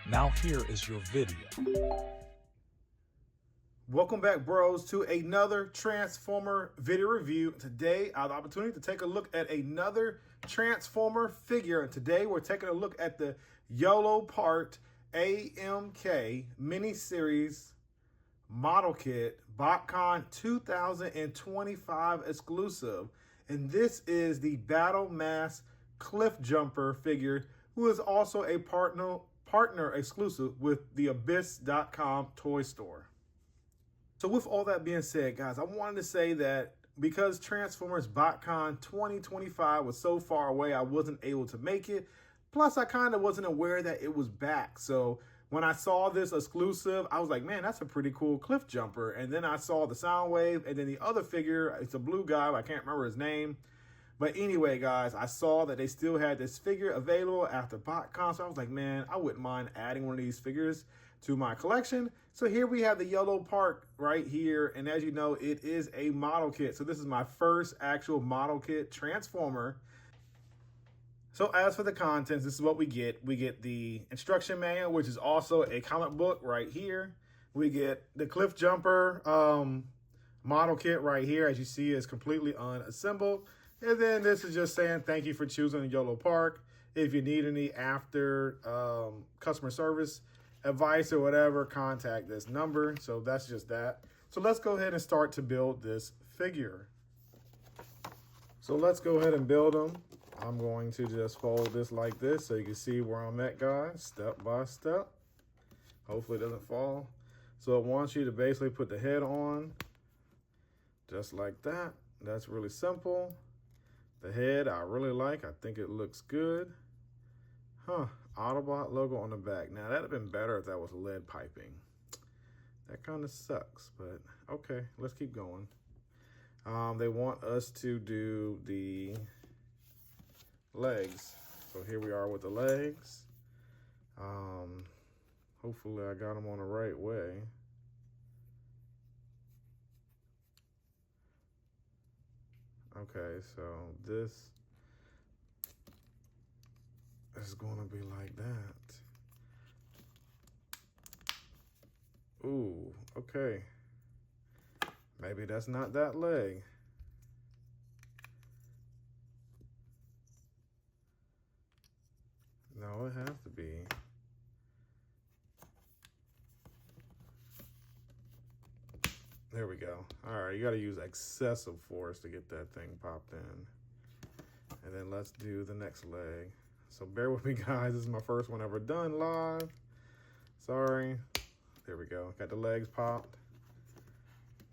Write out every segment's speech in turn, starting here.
Now here is your video. Welcome back, bros, to another Transformer video review. Today, I have the opportunity to take a look at another Transformer figure. And today, we're taking a look at the Yolopark AMK miniseries model kit Botcon 2025 exclusive. And this is the Battle Mass Cliffjumper figure, who is also a partner exclusive with the Abyss.com toy store. So with all that being said, guys, I wanted to say that because Transformers Botcon 2025 was so far away, I wasn't able to make it. Plus, I kind of wasn't aware that it was back. So when I saw this exclusive, I was like, man, that's a pretty cool Cliffjumper. And then I saw the Soundwave, and then the other figure, it's a blue guy, I can't remember his name. But anyway, guys, I saw that they still had this figure available after Botcon. So I was like, man, I wouldn't mind adding one of these figures to my collection. So here we have the Yolopark right here. And as you know, it is a model kit. So this is my first actual model kit Transformer. So as for the contents, this is what we get. We get the instruction manual, which is also a comic book right here. We get the Cliffjumper model kit right here. As you see, it's completely unassembled. And then this is just saying thank you for choosing Yolopark. If you need any after customer service advice or whatever, contact this number. So that's just that. So let's go ahead and start to build this figure. So let's go ahead and build them. I'm going to just fold this like this so you can see where I'm at, guys, step by step. Hopefully it doesn't fall. So it wants you to basically put the head on just like that. That's really simple. The head I really like. I think it looks good. Autobot logo on the back. Now that'd have been better if that was lead piping. That kind of sucks, but okay, let's keep going. They want us to do the legs. So here we are with the legs. Hopefully I got them on the right way. Okay, so this is going to be like that. Ooh, okay. Maybe that's not that leg. No, it has to be. There we go. All right, you got to use excessive force to get that thing popped in. And then let's do the next leg. So bear with me, guys. This is my first one ever done live. Sorry. There we go. Got the legs popped.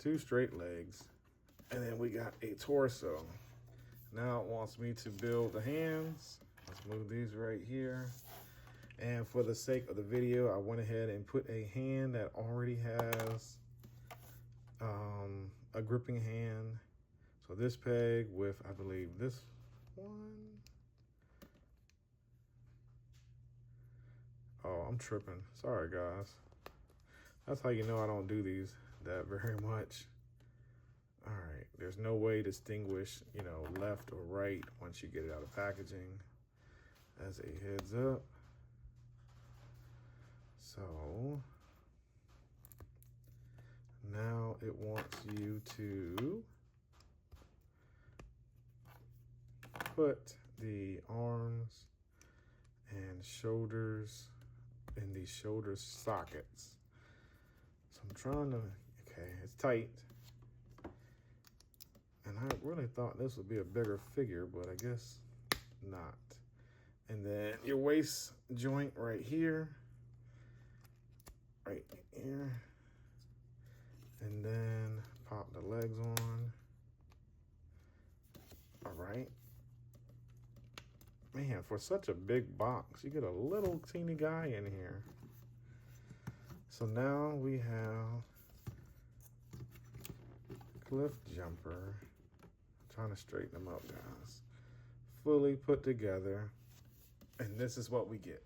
2 straight legs. And then we got a torso. Now it wants me to build the hands. Let's move these right here. And for the sake of the video, I went ahead and put a hand that already has a gripping hand. So this peg with, I believe, this one. Oh, I'm tripping. Sorry, guys. That's how you know I don't do these that very much. All right, there's no way to distinguish, you know, left or right once you get it out of packaging. As a heads up. So now it wants you to put the arms and shoulders in these shoulder sockets. So I'm trying to, okay, it's tight. And I really thought this would be a bigger figure, but I guess not. And then your waist joint right here. Right here. And then pop the legs on. All right. Man, for such a big box, you get a little teeny guy in here. So now we have Cliffjumper. I'm trying to straighten them up, guys. Fully put together. And this is what we get.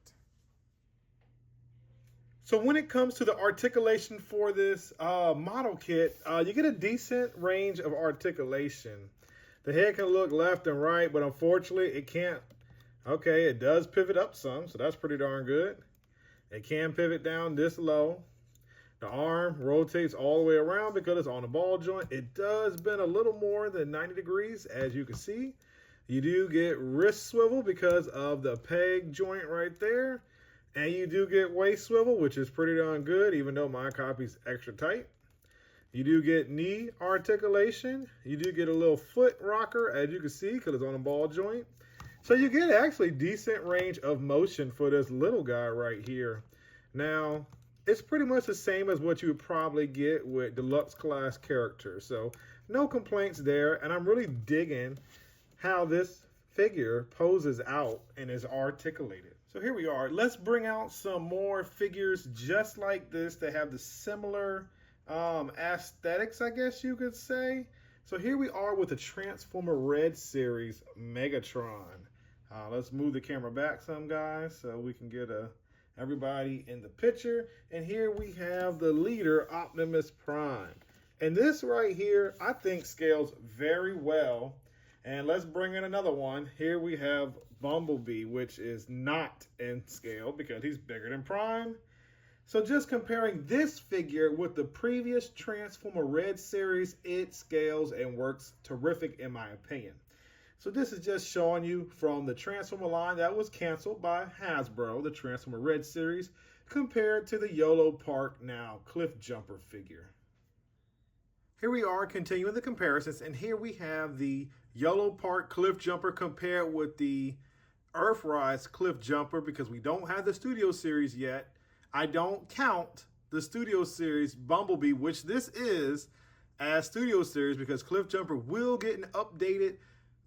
So when it comes to the articulation for this model kit, you get a decent range of articulation. The head can look left and right, but unfortunately it can't. Okay, it does pivot up some, so that's pretty darn good. It can pivot down this low. The arm rotates all the way around because it's on the ball joint. It does bend a little more than 90 degrees, as you can see. You do get wrist swivel because of the peg joint right there. And you do get waist swivel, which is pretty darn good, even though my copy's extra tight. You do get knee articulation. You do get a little foot rocker, as you can see, because it's on a ball joint. So you get actually decent range of motion for this little guy right here. Now, it's pretty much the same as what you would probably get with deluxe class characters. So no complaints there. And I'm really digging how this figure poses out and is articulated. So here we are. Let's bring out some more figures just like this that have the similar aesthetics, I guess you could say. So here we are with the Transformer Red Series Megatron. Let's move the camera back some, guys, so we can get everybody in the picture. And here we have the leader, Optimus Prime. And this right here, I think scales very well. And let's bring in another one. Here we have Bumblebee, which is not in scale because he's bigger than Prime. So just comparing this figure with the previous Transformer Red series, it scales and works terrific in my opinion. So this is just showing you from the Transformer line that was canceled by Hasbro, the Transformer Red series, compared to the Yolopark now Cliffjumper figure. Here we are continuing the comparisons, and here we have the Yolopark Cliffjumper compared with the Earthrise Cliffjumper because we don't have the Studio Series yet. I don't count the Studio Series Bumblebee, which this is, as Studio Series because Cliffjumper will get an updated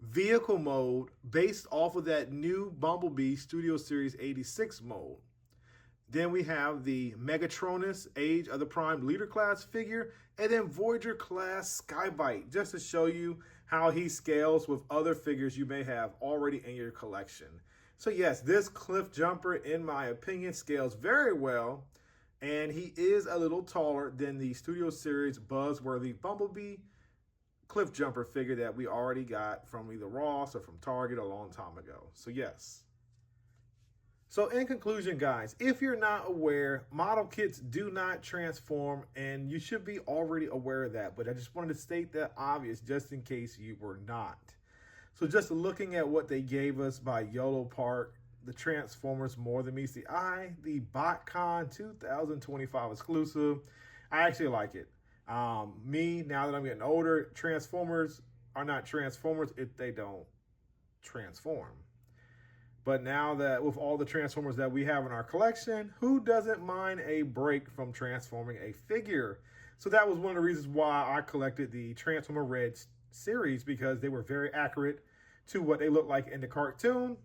vehicle mode based off of that new Bumblebee Studio Series 86 mode. Then we have the Megatronus Age of the Prime Leader Class figure, and then Voyager Class Skybite, just to show you how he scales with other figures you may have already in your collection. So yes, this Cliffjumper, in my opinion, scales very well, and he is a little taller than the Studio Series Buzzworthy Bumblebee Cliffjumper figure that we already got from either Ross or from Target a long time ago. So yes. So in conclusion, guys, if you're not aware, model kits do not transform, and you should be already aware of that. But I just wanted to state that obvious just in case you were not. So just looking at what they gave us by Yolopark, the Transformers More Than Meets the Eye, the Botcon 2025 exclusive, I actually like it. Me, now that I'm getting older, Transformers are not Transformers if they don't transform. But now that with all the Transformers that we have in our collection, who doesn't mind a break from transforming a figure? So that was one of the reasons why I collected the Transformer Red series, because they were very accurate to what they looked like in the cartoon,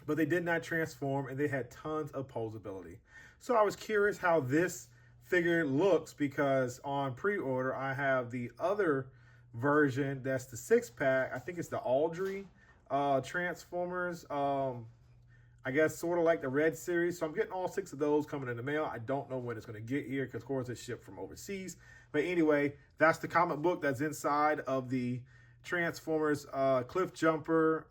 but they did not transform and they had tons of posability. So I was curious how this figure looks because on pre-order I have the other version that's the 6-pack. I think it's the Audrey Transformers, I guess sort of like the Red series. So I'm getting all 6 of those coming in the mail. I don't know when it's going to get here because of course it's shipped from overseas. But anyway, that's the comic book that's inside of the Transformers Cliffjumper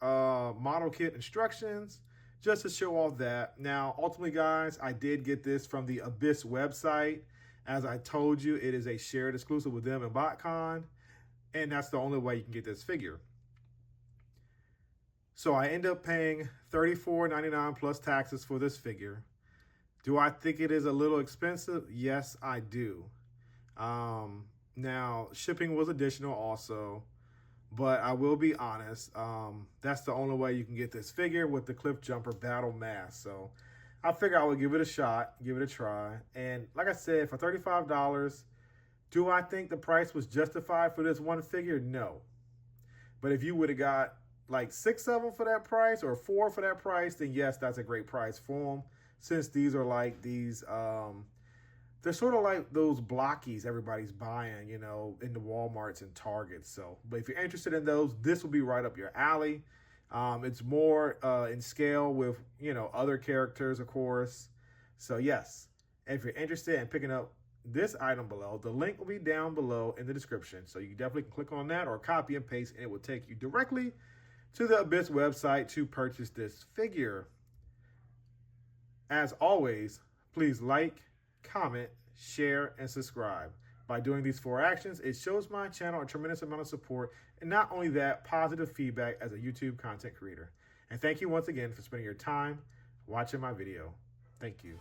model kit instructions, just to show off that. Now, ultimately, guys, I did get this from the Abyss website. As I told you, it is a shared exclusive with them and Botcon, and that's the only way you can get this figure. So I end up paying $34.99 plus taxes for this figure. Do I think it is a little expensive? Yes, I do. Now, shipping was additional also, but I will be honest, that's the only way you can get this figure with the Cliffjumper Battle Mask. So I figure I would give it a shot, give it a try. And like I said, for $35, do I think the price was justified for this one figure? No. But if you would have got like 6 of them for that price or 4 for that price, then yes, that's a great price for them. Since these are like these, they're sort of like those blockies everybody's buying, you know, in the Walmarts and Targets. So, but if you're interested in those, this will be right up your alley. It's more in scale with, you know, other characters, of course. So yes, if you're interested in picking up this item below, the link will be down below in the description. So you definitely can click on that or copy and paste, and it will take you directly to the Abyss website to purchase this figure. As always, Please like, comment, share, and subscribe. By doing these 4 actions, it shows my channel a tremendous amount of support, and not only that, positive feedback as a YouTube content creator. And thank you once again for spending your time watching my video. Thank you.